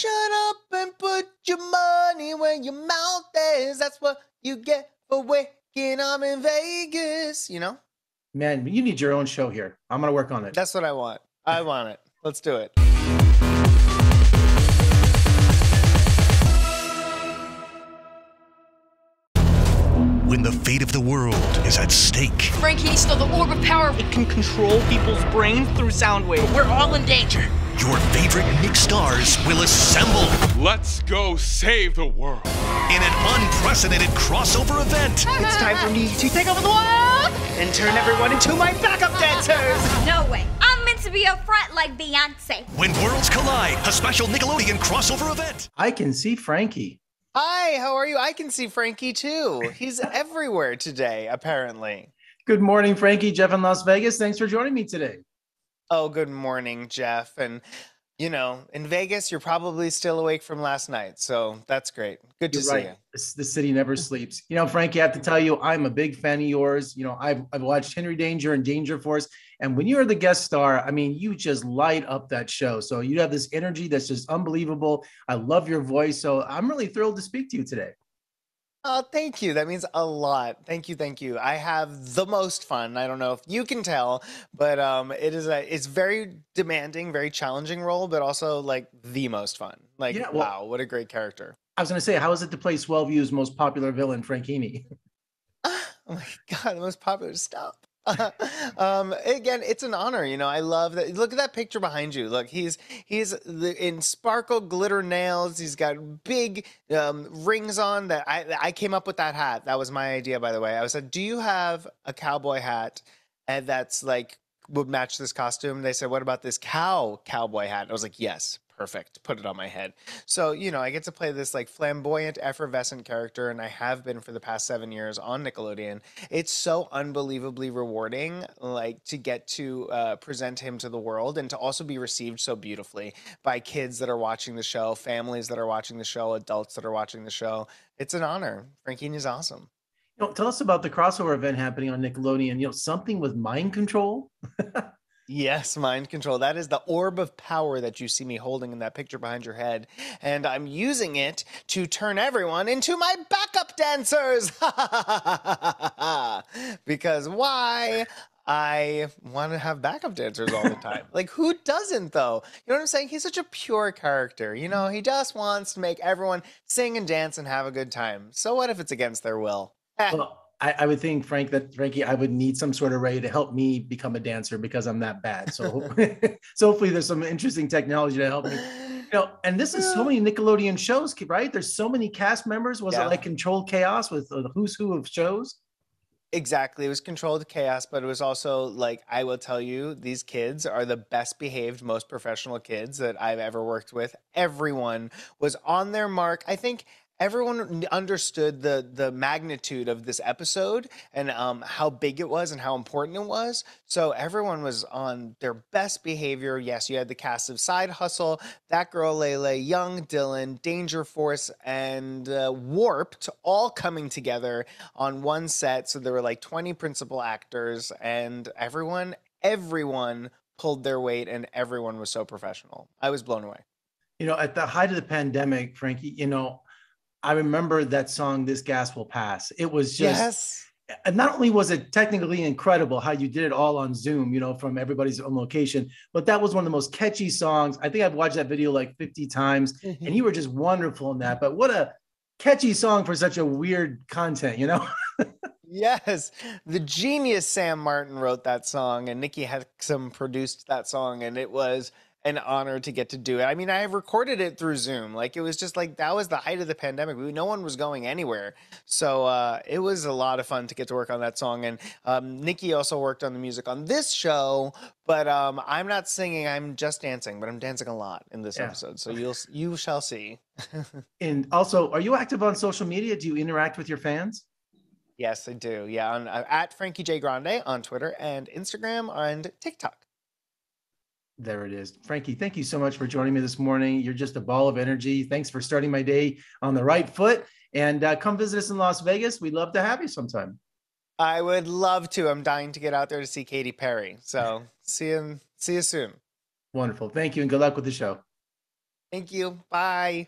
Shut up and put your money where your mouth is. That's what you get for waking up in Vegas. You know? Man, you need your own show here. I'm going to work on it. That's what I want. I want it. Let's do it. When the fate of the world is at stake. Frankini stole the orb of power. It can control people's brains through sound waves. We're all in danger. Your favorite Nick stars will assemble. Let's go save the world. In an unprecedented crossover event. It's time for me to take over the world and turn everyone into my backup dancers. No way. I'm meant to be up front like Beyonce. When worlds collide, a special Nickelodeon crossover event. I can see Frankie. Hi, how are you? I can see Frankie too. He's everywhere today, apparently. Good morning, Frankie. Jeff in Las Vegas. Thanks for joining me today. Oh, good morning, Jeff. And, you know, in Vegas, you're probably still awake from last night. So that's great. Good to see you. The city never sleeps. You know, Frankie, I have to tell you, I'm a big fan of yours. You know, I've watched Henry Danger and Danger Force. And when you're the guest star, I mean, you just light up that show. So you have this energy that's just unbelievable. I love your voice. So I'm really thrilled to speak to you today. Oh, thank you. That means a lot. Thank you. Thank you. I have the most fun. I don't know if you can tell, but it's very demanding, very challenging role, but also like the most fun. Like, yeah, wow, what a great character. I was going to say, how is it to play Swellview's most popular villain, Frankini? Oh my God, the most popular stuff. Again, it's an honor. You know, I love that. Look at that picture behind you. Look, he's in sparkle glitter nails. He's got big rings on. That I came up with that hat. That was my idea, by the way. I said, do you have a cowboy hat and that's like would match this costume? They said, what about this cowboy hat? I was like, yes. Perfect. Put it on my head. So, you know, I get to play this like flamboyant, effervescent character, and I have been for the past 7 years on Nickelodeon. It's so unbelievably rewarding, like to get to present him to the world and to also be received so beautifully by kids that are watching the show, families that are watching the show, adults that are watching the show. It's an honor. Frankini is awesome. You know, tell us about the crossover event happening on Nickelodeon. You know, something with mind control. Yes, mind control. That is the orb of power that you see me holding in that picture behind your head. And I'm using it to turn everyone into my backup dancers. Because why? I want to have backup dancers all the time. Like, who doesn't, though? You know what I'm saying? He's such a pure character. You know, he just wants to make everyone sing and dance and have a good time. So what if it's against their will? Well, I would think, Frankie, I would need some sort of way to help me become a dancer because I'm that bad. So, so hopefully there's some interesting technology to help me. You know, and this is so many Nickelodeon shows, right? There's so many cast members. Was it like Controlled Chaos with the who's who of shows? Exactly. It was Controlled Chaos, but it was also like, I will tell you, these kids are the best behaved, most professional kids that I've ever worked with. Everyone was on their mark. I think everyone understood the magnitude of this episode and how big it was and how important it was. So everyone was on their best behavior. Yes, you had the cast of Side Hustle, That Girl Lele, Young Dylan, Danger Force, and Warped all coming together on one set. So there were like 20 principal actors and everyone pulled their weight and everyone was so professional. I was blown away. You know, at the height of the pandemic, Frankie, you know, I remember that song, This Gas Will Pass. It was just, and not only was it technically incredible how you did it all on Zoom, you know, from everybody's own location, but that was one of the most catchy songs. I think I've watched that video like 50 times and you were just wonderful in that. But what a catchy song for such a weird content, you know? Yes, the genius Sam Martin wrote that song and Nikki Hexum produced that song, and it was an honor to get to do it. I mean, I recorded it through Zoom. Like, it was just like, that was the height of the pandemic. No one was going anywhere. So it was a lot of fun to get to work on that song. And Nikki also worked on the music on this show, but I'm not singing, I'm just dancing, but I'm dancing a lot in this episode. So you shall see. And also, are you active on social media? Do you interact with your fans? Yes, I do. Yeah, on at Frankie J. Grande on Twitter and Instagram and TikTok. There it is. Frankie, thank you so much for joining me this morning. You're just a ball of energy. Thanks for starting my day on the right foot. And come visit us in Las Vegas. We'd love to have you sometime. I would love to. I'm dying to get out there to see Katy Perry. So see you soon. Wonderful. Thank you and good luck with the show. Thank you. Bye.